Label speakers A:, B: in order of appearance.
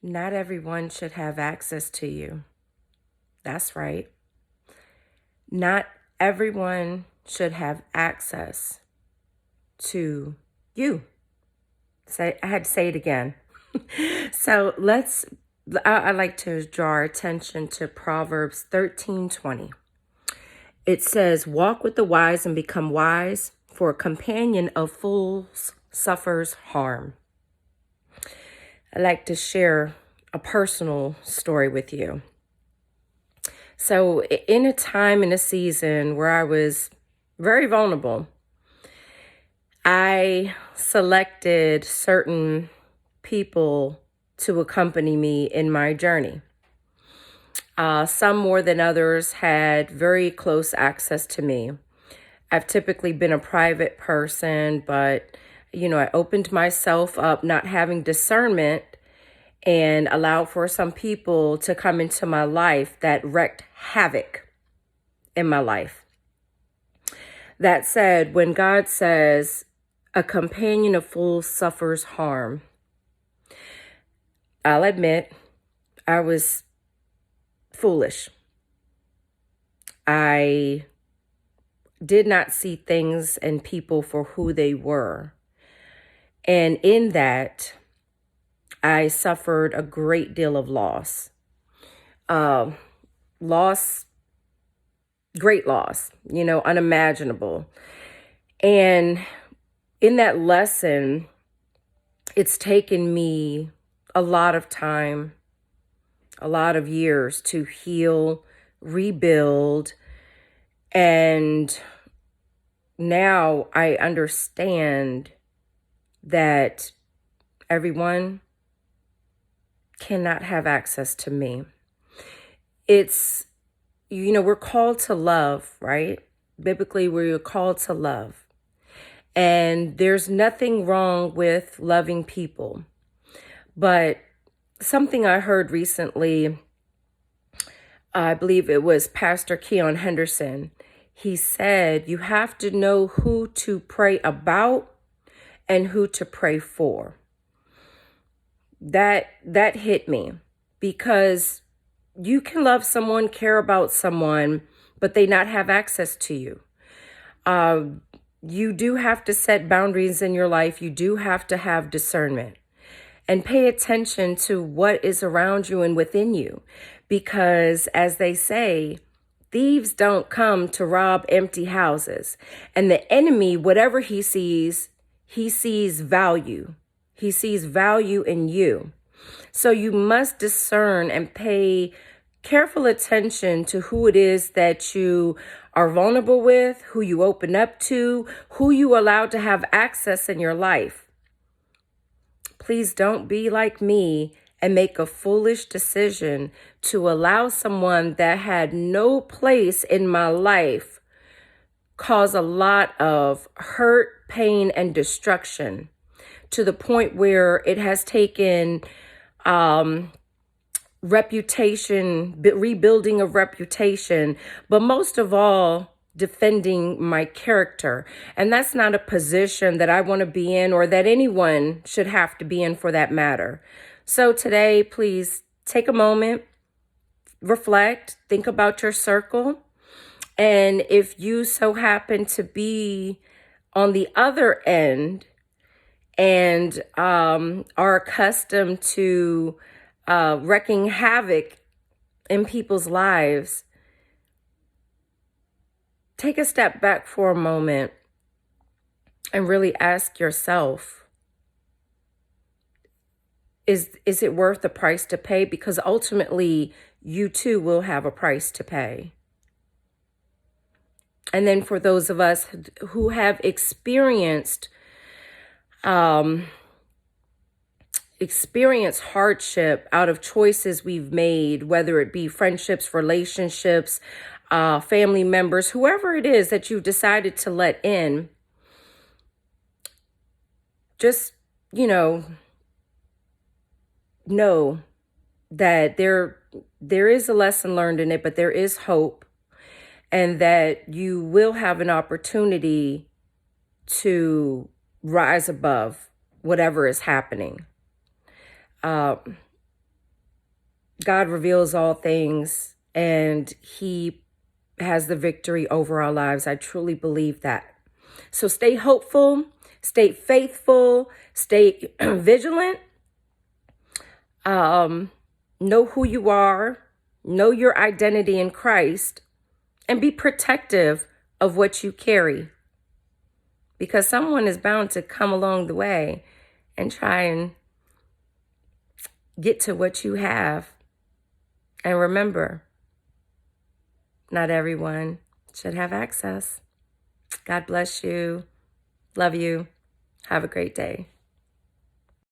A: Not everyone should have access to you. That's right. Not everyone should have access to you. I had to say it again. So I like to draw our attention to Proverbs 13:20. It says, walk with the wise and become wise, for a companion of fools suffers harm. I'd like to share a personal story with you. So, in a time in a season where I was very vulnerable, I selected certain people to accompany me in my journey. Some more than others had very close access to me. I've typically been a private person, but I opened myself up, not having discernment, and allowed for some people to come into my life that wreaked havoc in my life. That said, when God says, a companion of fools suffers harm, I'll admit I was foolish. I did not see things and people for who they were. And in that, I suffered a great deal of loss. Loss, great loss, unimaginable. And in that lesson, it's taken me a lot of time, a lot of years to heal, rebuild, and now I understand that everyone cannot have access to me. It's, we're called to love, right? Biblically, we're called to love. And there's nothing wrong with loving people. But something I heard recently, I believe it was Pastor Keon Henderson. He said, you have to know who to pray about and who to pray for. That hit me, because you can love someone, care about someone, but they not have access to you. You do have to set boundaries in your life. You do have to have discernment and pay attention to what is around you and within you. Because as they say, thieves don't come to rob empty houses. And the enemy, whatever he sees value. He sees value in you. So you must discern and pay careful attention to who it is that you are vulnerable with, who you open up to, who you allow to have access in your life. Please don't be like me and make a foolish decision to allow someone that had no place in my life cause a lot of hurt, pain, and destruction, to the point where it has taken reputation, rebuilding of reputation, but most of all, defending my character. And that's not a position that I want to be in, or that anyone should have to be in for that matter. So today, please take a moment, reflect, think about your circle. And if you so happen to be on the other end and are accustomed to wreaking havoc in people's lives, take a step back for a moment and really ask yourself, is it worth the price to pay? Because ultimately, you too will have a price to pay. And then for those of us who have experienced hardship out of choices we've made, whether it be friendships, relationships, family members, whoever it is that you've decided to let in, just, know that there is a lesson learned in it, but there is hope, and that you will have an opportunity to rise above whatever is happening. God reveals all things and He has the victory over our lives. I truly believe that. So stay hopeful, stay faithful, stay vigilant. Know who you are, know your identity in Christ, and be protective of what you carry. Because someone is bound to come along the way and try and get to what you have. And remember, not everyone should have access. God bless you. Love you. Have a great day.